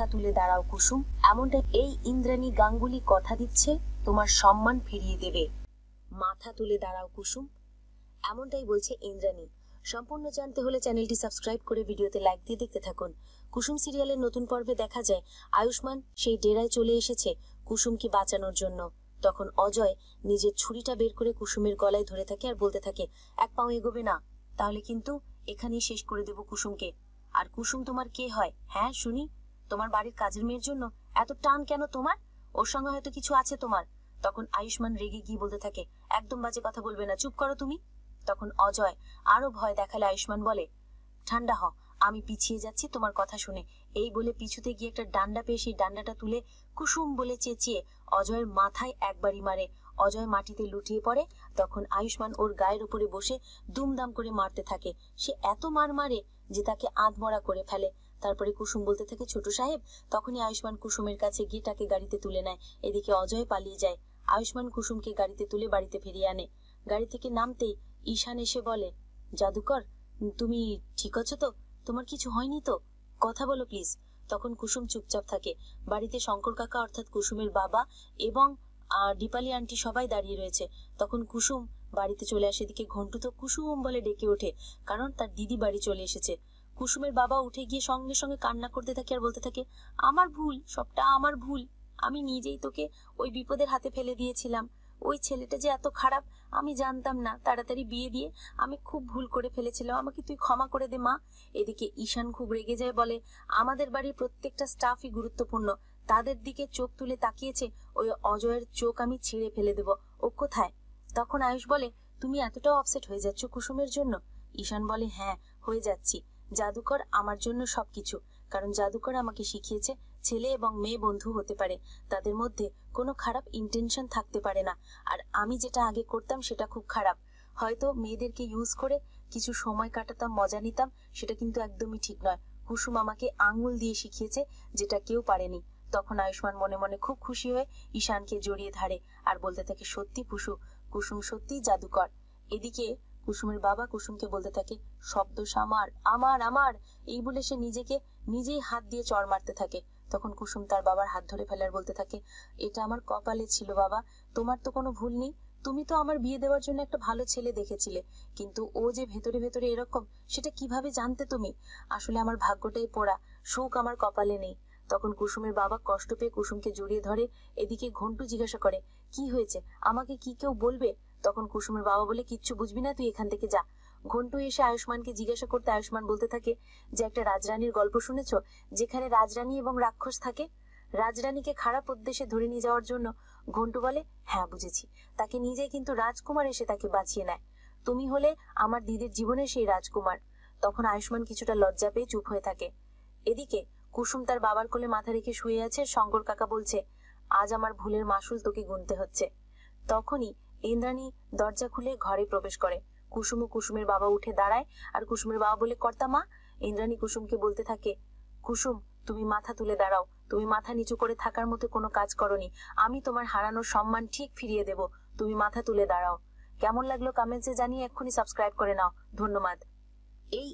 মাথা তুলে দাঁড়াও কুসুম। এমনটাই এই ইন্দ্রাণী গাঙ্গুলি কথা দিচ্ছে তোমার সম্মান ফিরিয়ে দেবে। মাথা তুলে দাঁড়াও কুসুম, এমনটাই বলছে ইন্দ্রাণী। সম্পূর্ণ জানতে হলে চ্যানেলটি সাবস্ক্রাইব করে ভিডিওতে লাইক দিয়ে দেখতে থাকুন। কুসুম সিরিয়ালের নতুন পর্বে দেখা যায় আয়ুষ্মান সেই ডেরায় চলে এসেছে কুসুমকে বাঁচানোর জন্য। তখন অজয় নিজের ছুরিটা বের করে কুসুমের গলায় ধরে থাকে আর বলতে থাকে, এক পাও এগোবে না, তাহলে কিন্তু এখানেই শেষ করে দেব কুসুমকে। আর কুসুম তোমার কে হয়? হ্যাঁ শুনি, তোমার বাড়ির কাজের মেয়ের জন্য এত টান কেন তোমার? ওর সঙ্গে হয়তো কিছু আছে তোমার। তখন আয়ুষ্মান রেগে গিয়ে বলতে থাকে, একদম বাজে কথা বলবে না, চুপ করো তুমি। তখন অজয় আরো ভয় দেখালে আয়ুষ্মান বলে, ঠান্ডা হ, আমি পিছিয়ে যাচ্ছি তোমার কথা শুনে। এই বলে পিছুতে গিয়ে একটা ডান্ডা পেয়ে সেই ডান্ডাটা তুলে কুসুম বলে চেঁচিয়ে অজয়ের মাথায় একবারই মারে। অজয় মাটিতে লুটিয়ে পড়ে। তখন আয়ুষ্মান ওর গায়ের উপরে বসে দুমদাম করে মারতে থাকে। সে এত মার মারে যে তাকে আধমরা করে ফেলে। তারপরে কুসুম বলতে থাকে, ছোট সাহেব। তখনই আয়ুষ্মান কুসুমের কাছে গিয়ে তাকে গাড়িতে তুলে নেয়। এদিকে অজয় পালিয়ে যায়। আয়ুষ্মান কুসুমকে গাড়িতে তুলে বাড়িতে ফিরিয়ে আনে। গাড়ি থেকে নামতেই ঈশান এসে বলে, জাদুকর তুমি ঠিক আছো তো? তোমার কিছু হয়নি তো? কথা বলো প্লিজ। তখন কুসুম চুপচাপ থাকে। বাড়িতে শঙ্কর কাকা অর্থাৎ কুসুমের বাবা এবং দীপালি আন্টি সবাই দাঁড়িয়ে রয়েছে। তখন কুসুম বাড়িতে চলে আসে। এদিকে ঘন্টু তো কুসুম বলে ডেকে ওঠে, কারণ তার দিদি বাড়ি চলে এসেছে। কুসুমের বাবা উঠে গিয়ে সঙ্গে সঙ্গে কান্না করতে থাকে আর বলতে থাকে, আমার ভুল, সবটা আমার ভুল। আমি নিজেই তোকে ওই বিপদের হাতে ফেলে দিয়েছিলাম। ওই ছেলেটা যে এত খারাপ আমি জানতাম না। তাড়াতাড়ি বিয়ে দিয়ে আমি খুব ভুল করে ফেলেছিলাম, আমাকে তুই ক্ষমা করে দে মা। এদিকে ঈশান খুব রেগে যায়, বলে, আমাদের বাড়ির প্রত্যেকটা স্টাফই গুরুত্বপূর্ণ, তাদের দিকে চোখ তুলে তাকিয়েছে ওই অজয়ের চোখ আমি ছিঁড়ে ফেলে দেব। ও কোথায়? তখন আয়ুষ বলে, তুমি এতটাও আপসেট হয়ে যাচ্ছ কুসুমের জন্য? ঈশান বলে, হ্যাঁ হয়ে যাচ্ছি। জাদুকর আমার জন্য সবকিছু, কারণ জাদুকর আমাকে শিখিয়েছে ছেলে এবং মেয়ে বন্ধু হতে পারে, তাদের মধ্যে কোনো খারাপ ইন্টেনশন থাকতে পারে না। আর আমি যেটা আগে করতাম সেটা খুব খারাপ। হয়তো মেয়েদেরকে ইউজ করে কিছু সময় কাটাতাম, মজা নিতাম, সেটা কিন্তু একদমই ঠিক নয়। কুসুম আমাকে আঙুল দিয়ে শিখিয়েছে যেটা কেউ পারেনি। তখন আয়ুষ্মান মনে মনে খুব খুশি হয়ে ঈশানকে জড়িয়ে ধরে আর বলতে থাকে, সত্যি কুসুম সত্যি জাদুকর। এদিকে কুসুমের বাবা কুসুমকে বলতে থাকে, শব্দ আমার আমার আমার, এই বলে সে নিজেকে নিজেই হাত দিয়ে চড় মারতে থাকে। তখন কুসুম তার বাবার হাত ধরে ফেলে আর বলতে থাকে, এটা আমার কপালে ছিল বাবা, তোমার তো কোনো ভুল নেই। তুমি তো আমার বিয়ে দেওয়ার জন্য একটা ভালো ছেলে দেখেছিলে, কিন্তু ও যে ভেতরে ভেতরে এরকম সেটা কিভাবে জানতে তুমি? আসলে আমার ভাগ্যটাই পোড়া, সুখ আমার কপালে নেই। তখন কুসুমের বাবা কষ্ট পেয়ে কুসুমকে জড়িয়ে ধরে। এদিকে ঘন্টু জিজ্ঞাসা করে, কি হয়েছে, আমাকে কি কেউ বলবে? তখন কুসুমের বাবা বলে, কিচ্ছু বুঝবি না, তুই এখান থেকে যা। ঘন্টু এসে আয়ুষ্মানকে জিজ্ঞাসা করতে আয়ুষ্মান বলতে থাকে যে একটা রাজরানীর গল্প শুনেছ, যেখানে রাজরানী এবং রাক্ষস থাকে? রাজরানীকে খারাপ উদ্দেশ্যে ধরে নিয়ে যাওয়ার জন্য ঘন্টু বলে, হ্যাঁ বুঝেছি। তাকে নিজে কিন্তু রাজকুমার এসে তাকে বাঁচিয়ে নেয়। তুমি হলে আমার দিদির জীবনের সেই রাজকুমার। তখন আয়ুষ্মান কিছুটা লজ্জা পেয়ে চুপ হয়ে থাকে। এদিকে কুসুম তার বাবার কোলে মাথা রেখে শুয়ে আছে। শঙ্কর কাকা বলছে, আজ আমার ভুলের মাসুল তোকে গুনতে হচ্ছে। তখনই ইন্দ্রাণী দরজা খুলে ঘরে প্রবেশ করে। কুসুম ও কুসুমের বাবা উঠে দাঁড়ায় আর কুসুমের বাবা বলে, কর্তা মা। ইন্দ্রাণী কুসুমকে বলতে থাকে, কুসুম তুমি মাথা তুলে দাঁড়াও, তুমি মাথা নিচু করে থাকার মতো কোনো কাজ করনি। আমি তোমার হারানোর সম্মান ঠিক ফিরিয়ে দেব, তুমি মাথা তুলে দাঁড়াও। কেমন লাগলো কমেন্টসে জানিয়ে এক্ষুনি সাবস্ক্রাইব করে নাও। ধন্যবাদ। এই